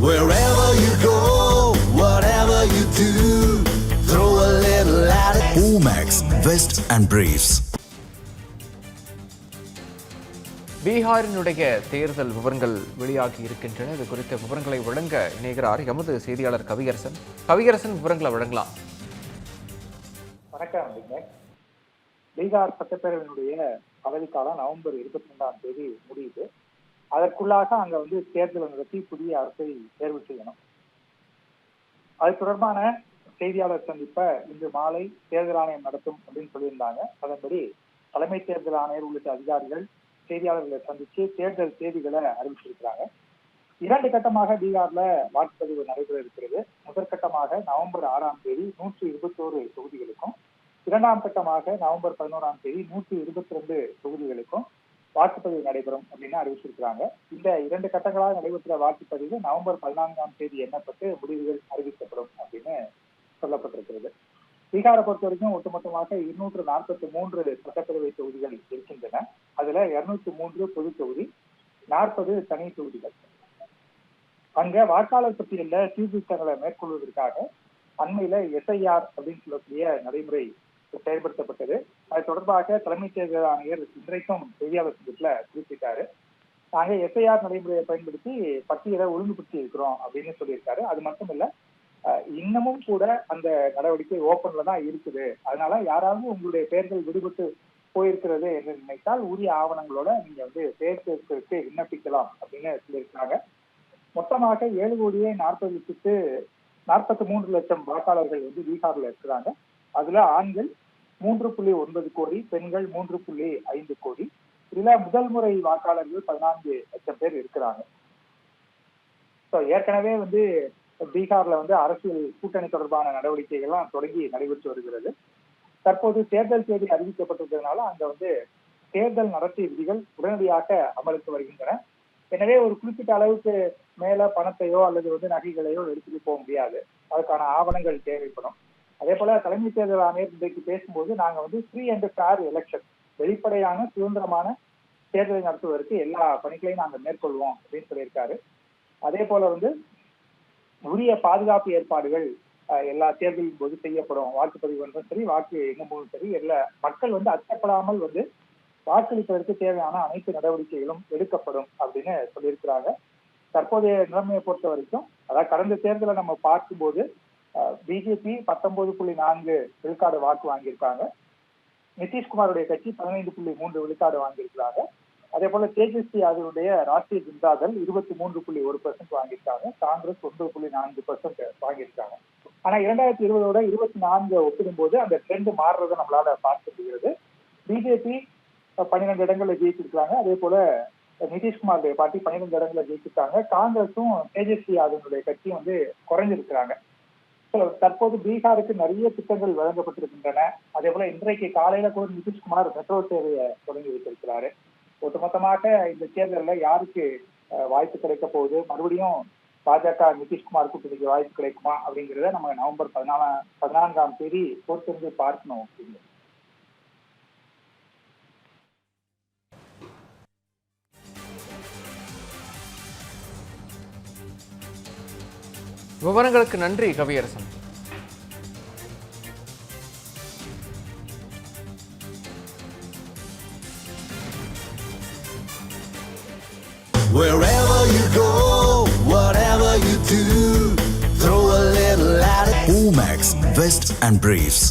Wherever you go, whatever you do, throw a little at it. Omax, Vest and Briefs. பீகாரினுடைய தேர்தல் விவரங்கள் வெளியாகி இருக்கின்றன. இது குறித்த விவரங்களை வழங்க இணைகிறார் எமது செய்தியாளர் கவியரசன். கவியரசன், விவரங்களை வழங்கலாம். வணக்கம். பீகார் சட்டப்பேரவையினுடைய பதவிக்காலம் நவம்பர் 22ஆம் தேதி முடியுது. அதற்குள்ளாக அங்க தேர்தல் நடத்தி புதிய அரசை தேர்வு செய்யணும். அது தொடர்பான செய்தியாளர் சந்திப்பை இன்று மாலை தேர்தல் ஆணையம் நடத்தும் அப்படின்னு சொல்லியிருந்தாங்க. அதன்படி தலைமை தேர்தல் ஆணையர் உள்ளிட்ட அதிகாரிகள் செய்தியாளர்களை சந்திச்சு தேர்தல் தேதிகளை அறிவிச்சிருக்கிறாங்க. 2 கட்டமாக பீகார்ல வாக்குப்பதிவு நடைபெற இருக்கிறது. முதற்கட்டமாக நவம்பர் 6ஆம் தேதி 121 தொகுதிகளுக்கும், 2ஆம் கட்டமாக நவம்பர் 11ஆம் தேதி 122 தொகுதிகளுக்கும் வாக்குப்பதிவு நடைபெறும் அப்படின்னு அறிவிச்சிருக்கிறாங்க. இந்த 2 கட்டங்களாக நடைபெற்ற வாக்குப்பதிவு நவம்பர் 14ஆம் தேதி எண்ணப்பட்டு முடிவுகள் அறிவிக்கப்படும் அப்படின்னு சொல்லப்பட்டிருக்கிறது. பீகாரை பொறுத்த வரைக்கும் ஒட்டுமொத்தமாக 243 சட்டப்பேரவை தொகுதிகள் இருக்கின்றன. அதுல 203 பொது தொகுதி, 40 தனி தொகுதிகள். அங்க வாக்காளர் பட்டியல்ல சீர்திருத்தங்களை மேற்கொள்வதற்காக அண்மையில SIR அப்படின்னு சொல்லக்கூடிய நடைமுறை செயல்படுத்தப்பட்டது. அது தொடர்பாக தலைமை தேர்தல் ஆணையர் இன்றைக்கும் செய்தியாளர் சந்திப்புல குறிப்பிட்டாரு. நாங்க SIR நடைமுறையை பயன்படுத்தி பட்டியலை ஒழுங்குபடுத்தி இருக்கிறோம் அப்படின்னு சொல்லியிருக்காரு. அது மட்டும் இல்ல, இன்னமும் கூட அந்த நடவடிக்கை ஓப்பன்ல தான் இருக்குது. அதனால யாராவது உங்களுடைய பெயர்கள் விடுபட்டு போயிருக்கிறது என்று நினைத்தால் உரிய ஆவணங்களோட நீங்க பெயர் சேர்ப்பதற்கு விண்ணப்பிக்கலாம் அப்படின்னு சொல்லியிருக்காங்க. மொத்தமாக 7,40,43,00,000 வாக்காளர்கள் பீகார்ல இருக்கிறாங்க. அதுல ஆண்கள் 3.9 கோடி, பெண்கள் 3.5 கோடி. இதுல முதல் முறை வாக்காளர்கள் 14 லட்சம் பேர் இருக்கிறாங்க. ஏற்கனவே பீகார்ல அரசியல் கூட்டணி தொடர்பான நடவடிக்கைகள்லாம் தொடங்கி நடைபெற்று வருகிறது. தற்போது தேர்தல் தேதி அறிவிக்கப்பட்டிருக்கிறதுனால அங்க தேர்தல் நடத்தை விதிகள் உடனடியாக அமலுக்கு வருகின்றன. எனவே ஒரு குறிப்பிட்ட அளவுக்கு மேல பணத்தையோ அல்லது நகைகளையோ எடுத்துட்டு போக முடியாது. அதுக்கான ஆவணங்கள் தேவைப்படும். அதே போல தலைமை தேர்தல் ஆணையர் இன்றைக்கு பேசும்போது நாங்க ஃப்ரீ அண்ட் ஃபேர் எலெக்ஷன், வெளிப்படையான சுதந்திரமான தேர்தலை நடத்துவதற்கு எல்லா பணிகளையும் நாங்க மேற்கொள்வோம் அப்படின்னு சொல்லியிருக்காரு. அதே போல உரிய பாதுகாப்பு ஏற்பாடுகள் எல்லா தேர்தலின் போது செய்யப்படும். வாக்குப்பதிவு சரி, வாக்கு எண்ணும் சரி, எல்லா மக்கள் அச்சப்படாமல் வாக்களிப்பதற்கு தேவையான அனைத்து நடவடிக்கைகளும் எடுக்கப்படும் அப்படின்னு சொல்லியிருக்கிறாங்க. தற்போதைய நிலைமையை பொறுத்த வரைக்கும், அதாவது கடந்த தேர்தலை நம்ம பார்க்கும்போது பிஜேபி 19.4 விழுக்காடு வாக்கு வாங்கியிருக்காங்க. நிதிஷ்குமாருடைய கட்சி 15.3 விழுக்காடு வாங்கியிருக்கிறாங்க. அதே போல தேஜஸ்வி யாதவுடைய ராஷ்டிரிய ஜனதா தள் 23.1% வாங்கியிருக்காங்க. காங்கிரஸ் 9.4% வாங்கியிருக்காங்க. ஆனா 2020 24 ஒப்பிடும்போது அந்த ட்ரெண்ட் மாறுறதை நம்மளால பார்க்க முடிகிறது. பிஜேபி 12 இடங்களை ஜெயிச்சிருக்காங்க. அதே போல நிதிஷ்குமாருடைய பார்ட்டி 12 இடங்களை ஜெயிச்சிருக்காங்க. காங்கிரஸும் தேஜஸ்வி யாதவனுடைய கட்சியும் குறைஞ்சிருக்கிறாங்க. தற்போது பீகாருக்கு நிறைய திட்டங்கள் வழங்கப்பட்டிருக்கின்றன. அதே போல இன்றைக்கு காலையில கூட நிதிஷ்குமார் மெட்ரோ சேவையை தொடங்கி வைத்திருக்கிறாரு. ஒட்டுமொத்தமாக இந்த தேர்தலில் யாருக்கு வாய்ப்பு கிடைக்க போகுது, மறுபடியும் பாஜக நிதிஷ்குமார் கூட்டணிக்கு வாய்ப்பு கிடைக்குமா அப்படிங்கிறத நம்ம நவம்பர் 14ஆம் தேதி பொறுத்திருந்து பார்க்கணும். விவரங்களுக்கு நன்றி Kaviyarasan. Wherever you go, whatever you do, throw a little at it. Omax, Vest and Briefs.